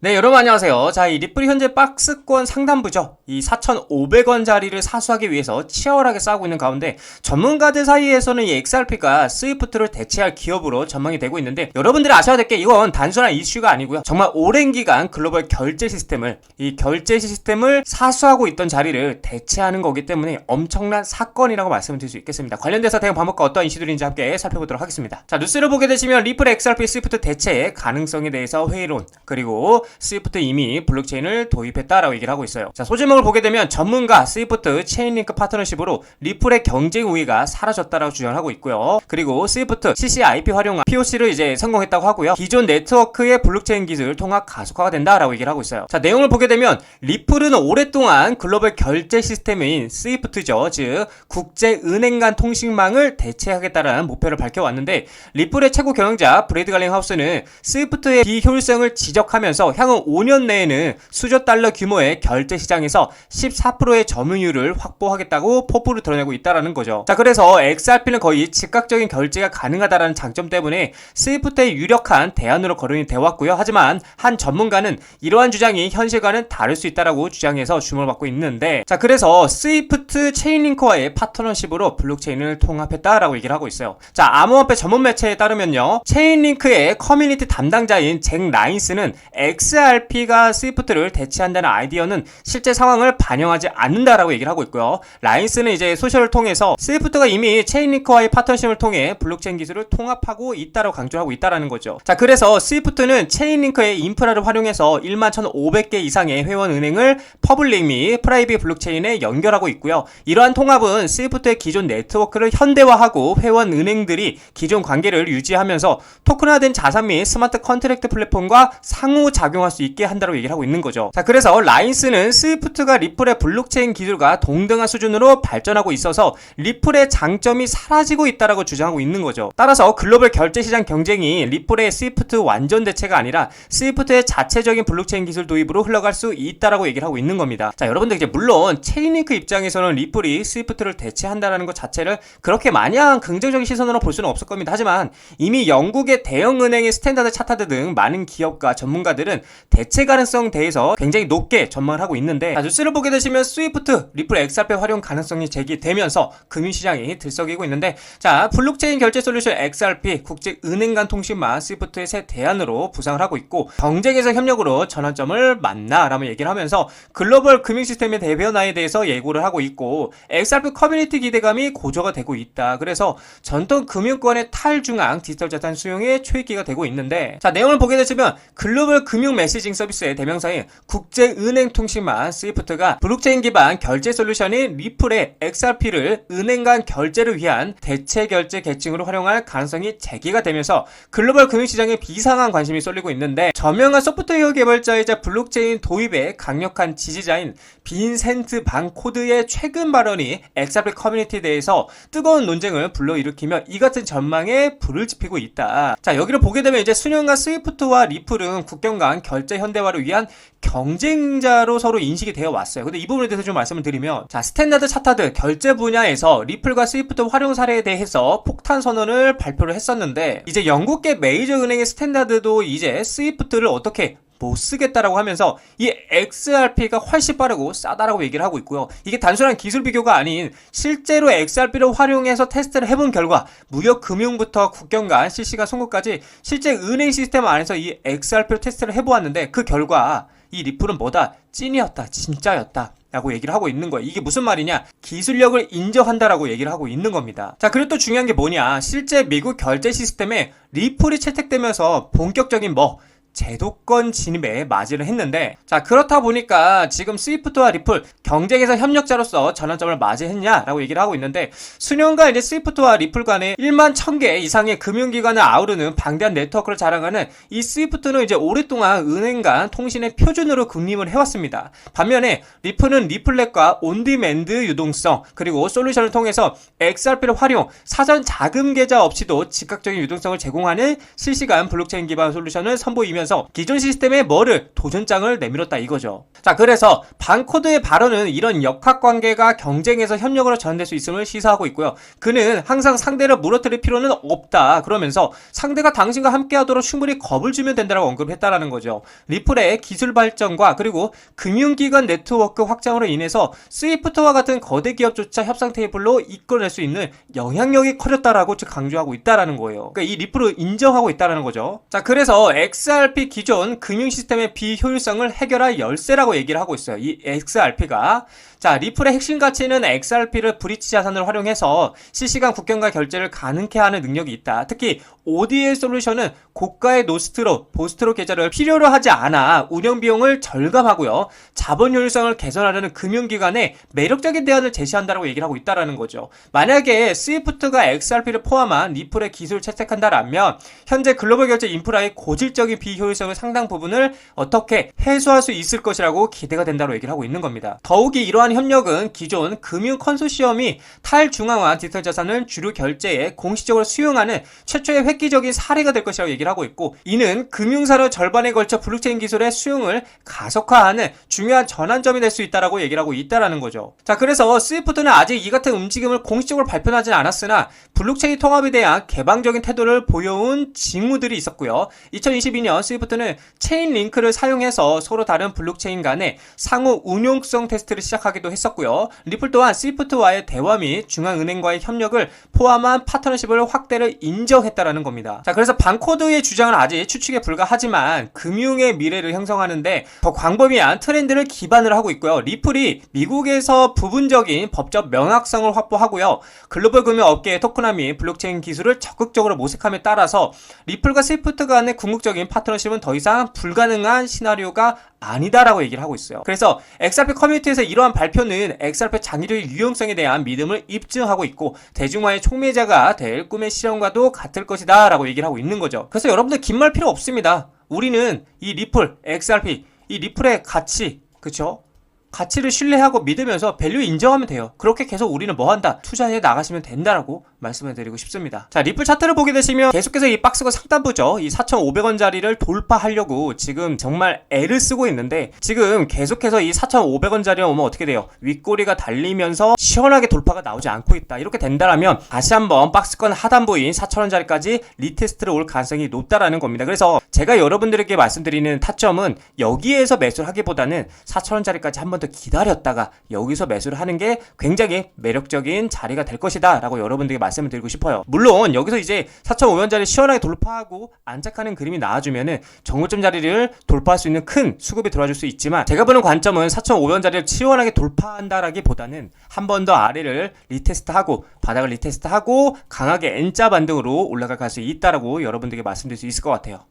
네, 여러분 안녕하세요. 자, 이 리플이 현재 박스권 상단부죠. 이 4,500원짜리를 사수하기 위해서 치열하게 싸우고 있는 가운데 전문가들 사이에서는 이 XRP가 스위프트를 대체할 기업으로 전망이 되고 있는데, 여러분들이 아셔야 될 게 이건 단순한 이슈가 아니고요. 정말 오랜 기간 글로벌 결제 시스템을 사수하고 있던 자리를 대체하는 거기 때문에 엄청난 사건이라고 말씀을 드릴 수 있겠습니다. 관련돼서 대응 방법과 어떠한 이슈들인지 함께 살펴보도록 하겠습니다. 자, 뉴스를 보게 되시면 리플 XRP 스위프트 대체의 가능성에 대해서 회의론, 그리고 스위프트 이미 블록체인을 도입했다라고 얘기를 하고 있어요. 자, 소제목을 보게 되면 전문가 스위프트 체인링크 파트너십으로 리플의 경쟁 우위가 사라졌다라고 주장을 하고 있고요. 그리고 스위프트 CCIP 활용한 POC를 이제 성공했다고 하고요. 기존 네트워크의 블록체인 기술 통합 가속화가 된다라고 얘기를 하고 있어요. 자, 내용을 보게 되면 리플은 오랫동안 글로벌 결제 시스템인 스위프트죠, 즉 국제은행 간 통신망을 대체하겠다라는 목표를 밝혀왔는데, 리플의 최고 경영자 브래드 갈링하우스는 스위프트의 비효율성을 지적하면서 향후 5년 내에는 수조 달러 규모의 결제 시장에서 14%의 점유율을 확보하겠다고 포부를 드러내고 있다라는 거죠. 자, 그래서 XRP는 거의 즉각적인 결제가 가능하다라는 장점 때문에 스위프트의 유력한 대안으로 거론이 되어 왔고요. 하지만 한 전문가는 이러한 주장이 현실과는 다를 수 있다라고 주장해서 주목을 받고 있는데, 자, 그래서 스위프트 체인링크와의 파트너십으로 블록체인을 통합했다라고 얘기를 하고 있어요. 자, 암호화폐 전문 매체에 따르면요, 체인링크의 커뮤니티 담당자인 잭 라인스는 XRP가 스위프트를 대체한다는 아이디어는 실제 상황을 반영하지 않는다라고 얘기를 하고 있고요. 라인스는 이제 소셜을 통해서 스위프트가 이미 체인링크와의 파트너십을 통해 블록체인 기술을 통합하고 있다라고 강조하고 있다라는 거죠. 자, 그래서 스위프트는 체인링크의 인프라를 활용해서 11,500개 이상의 회원 은행을 퍼블릭 및 프라이빗 블록체인에 연결하고 있고요. 이러한 통합은 스위프트의 기존 네트워크를 현대화하고 회원 은행들이 기존 관계를 유지하면서 토큰화된 자산 및 스마트 컨트랙트 플랫폼과 상호작용할 수 있게 한다고 얘기를 하고 있는 거죠. 자, 그래서 라인스는 스위프트가 리플의 블록체인 기술과 동등한 수준으로 발전하고 있어서 리플의 장점이 사라지고 있다라고 주장하고 있는 거죠. 따라서 글로벌 결제 시장 경쟁이 리플의 스위프트 완전 대체가 아니라 스위프트의 자체적인 블록체인 기술 도입으로 흘러갈 수 있다라고 얘기를 하고 있는 겁니다. 자, 여러분들 이제 물론 체인링크 입장에서는 리플이 스위프트를 대체한다라는 것 자체를 그렇게 마냥 긍정적인 시선으로 볼 수는 없을 겁니다. 하지만 이미 영국의 대형 은행의 스탠다드 차타드 등 많은 기업과 전문가들은 대체 가능성 대해서 굉장히 높게 전망을 하고 있는데, 자, 뉴스를 보게 되시면 스위프트, 리플 XRP 활용 가능성이 제기되면서 금융시장이 들썩이고 있는데, 자, 블록체인 결제 솔루션 XRP 국제은행 간 통신망 스위프트의 새 대안으로 부상을 하고 있고, 경쟁에서 협력으로 전환점을 만나라며 얘기를 하면서 글로벌 금융시스템의 대변화에 대해서 예고를 하고 있고, XRP 커뮤니티 기대감이 고조가 되고 있다. 그래서 전통 금융권의 탈중앙 디지털 자산 수용의 초입기가 되고 있는데, 자, 내용을 보게 되시면 글로벌 금융 메시징 서비스의 대명사인 국제은행 통신망 스위프트가 블록체인 기반 결제 솔루션인 리플의 XRP를 은행 간 결제를 위한 대체 결제 계층으로 활용할 가능성이 제기가 되면서 글로벌 금융시장에 비상한 관심이 쏠리고 있는데, 저명한 소프트웨어 개발자이자 블록체인 도입에 강력한 지지자인 빈센트 반 코드의 최근 발언이 XRP 커뮤니티에 대해서 뜨거운 논쟁을 불러일으키며 이 같은 전망에 불을 지피고 있다. 자, 여기를 보게 되면 이제 수년간 스위프트와 리플은 국경 간 결제 현대화를 위한 경쟁자로 서로 인식이 되어 왔어요. 근데 이 부분에 대해서 좀 말씀을 드리면, 자, 스탠다드 차타드 결제 분야에서 리플과 스위프트 활용 사례에 대해서 폭탄 선언을 발표를 했었는데, 이제 영국계 메이저 은행의 스탠다드도 이제 스위프트를 어떻게 못 쓰겠다라고 하면서 이 XRP가 훨씬 빠르고 싸다라고 얘기를 하고 있고요. 이게 단순한 기술 비교가 아닌 실제로 XRP를 활용해서 테스트를 해본 결과 무역 금융부터 국경 간 실시간 송금까지 실제 은행 시스템 안에서 이 XRP를 테스트를 해보았는데, 그 결과 이 리플은 뭐다? 찐이었다, 진짜였다 라고 얘기를 하고 있는 거예요. 이게 무슨 말이냐? 기술력을 인정한다라고 얘기를 하고 있는 겁니다. 자, 그리고 또 중요한 게 뭐냐? 실제 미국 결제 시스템에 리플이 채택되면서 본격적인 제도권 진입에 맞이를 했는데, 자, 그렇다 보니까 지금 스위프트와 리플 경쟁에서 협력자로서 전환점을 맞이했냐라고 얘기를 하고 있는데, 수년간 이제 스위프트와 리플 간에 1만 1000개 이상의 금융기관을 아우르는 방대한 네트워크를 자랑하는 이 스위프트는 이제 오랫동안 은행 간 통신의 표준으로 군림을 해왔습니다. 반면에 리플은 리플렛과 온디맨드 유동성, 그리고 솔루션을 통해서 XRP를 활용, 사전 자금 계좌 없이도 즉각적인 유동성을 제공하는 실시간 블록체인 기반 솔루션을 선보이며 보여주면서 기존 시스템의 뭐를 도전장을 내밀었다 이거죠. 자, 그래서 반코드의 발언은 이런 역학관계가 경쟁에서 협력으로 전환될 수 있음을 시사하고 있고요. 그는 항상 상대를 무너뜨릴 필요는 없다 그러면서 상대가 당신과 함께하도록 충분히 겁을 주면 된다고 언급했다라는 거죠. 리플의 기술 발전과 그리고 금융기관 네트워크 확장으로 인해서 스위프트와 같은 거대 기업조차 협상 테이블로 이끌어낼 수 있는 영향력이 커졌다라고 강조하고 있다라는 거예요. 그러니까 이 리플을 인정하고 있다라는 거죠. 자, 그래서 XRP 기존 금융 시스템의 비효율성을 해결할 열쇠라고 얘기를 하고 있어요. 이 XRP가 자, 리플의 핵심 가치는 XRP를 브릿지 자산을 활용해서 실시간 국경과 결제를 가능케 하는 능력이 있다. 특히 ODL 솔루션은 고가의 노스트로, 보스트로 계좌를 필요로 하지 않아 운영 비용을 절감하고요. 자본 효율성을 개선하려는 금융기관에 매력적인 대안을 제시한다라고 얘기를 하고 있다라는 거죠. 만약에 스위프트가 XRP를 포함한 리플의 기술을 채택한다라면 현재 글로벌 결제 인프라의 고질적인 비효율성을 상당 부분을 어떻게 해소할 수 있을 것이라고 기대가 된다고 얘기를 하고 있는 겁니다. 더욱이 이러한 협력은 기존 금융 컨소시엄이 탈중앙화 디지털 자산을 주류 결제에 공식적으로 수용하는 최초의 획기적인 사례가 될 것이라고 얘기를 하고 있고, 이는 금융산업 절반에 걸쳐 블록체인 기술의 수용을 가속화하는 중요한 전환점이 될 수 있다라고 얘기를 하고 있다라는 거죠. 자, 그래서 스위프트는 아직 이 같은 움직임을 공식적으로 발표하진 않았으나 블록체인 통합에 대한 개방적인 태도를 보여온 징후들이 있었고요. 2022년 스위프트는 체인 링크를 사용해서 서로 다른 블록체인 간의 상호 운용성 테스트를 시작하기도 했었고요. 리플 또한 스위프트와의 대화 및 중앙은행과의 협력을 포함한 파트너십을 확대를 인정했다라는 겁니다. 자, 그래서 반코드의 주장은 아직 추측에 불과하지만 금융의 미래를 형성하는데 더 광범위한 트렌드를 기반으로 하고 있고요. 리플이 미국에서 부분적인 법적 명확성을 확보하고요. 글로벌 금융 업계의 토크나 및 블록체인 기술을 적극적으로 모색함에 따라서 리플과 스위프트 간의 궁극적인 파트너십은 더 이상 불가능한 시나리오가 아니다라고 얘기를 하고 있어요. 그래서 XRP 커뮤니티에서 이러한 발표는 XRP 장기적 유용성에 대한 믿음을 입증하고 있고 대중화의 촉매자가 될 꿈의 실현과도 같을 것이다 라고 얘기를 하고 있는 거죠. 그래서 여러분들 긴 말 필요 없습니다. 우리는 이 리플, XRP, 이 리플의 가치, 그쵸? 가치를 신뢰하고 믿으면서 밸류 인정하면 돼요. 그렇게 계속 우리는 뭐한다? 투자해 나가시면 된다라고 말씀을 드리고 싶습니다. 자, 리플 차트를 보게 되시면 계속해서 이 박스권 상단부죠. 이 4,500원짜리를 돌파하려고 지금 정말 애를 쓰고 있는데 지금 계속해서 이 4,500원짜리 오면 어떻게 돼요? 윗꼬리가 달리면서 시원하게 돌파가 나오지 않고 있다. 이렇게 된다라면 다시 한번 박스권 하단부인 4,000원짜리까지 리테스트를 올 가능성이 높다라는 겁니다. 그래서 제가 여러분들에게 말씀드리는 타점은 여기에서 매수를 하기보다는 4,000원짜리까지 한 번 더 기다렸다가 여기서 매수를 하는 게 굉장히 매력적인 자리가 될 것이다 라고 여러분들에게 말씀을 드리고 싶어요. 물론 여기서 이제 4,500원짜리 시원하게 돌파하고 안착하는 그림이 나와주면은 정고점 자리를 돌파할 수 있는 큰 수급이 들어와줄 수 있지만 제가 보는 관점은 4,500원짜리를 시원하게 돌파한다라기보다는 한 번 더 아래를 리테스트하고 바닥을 리테스트하고 강하게 N자 반등으로 올라갈 수 있다라고 여러분들에게 말씀드릴 수 있을 것 같아요.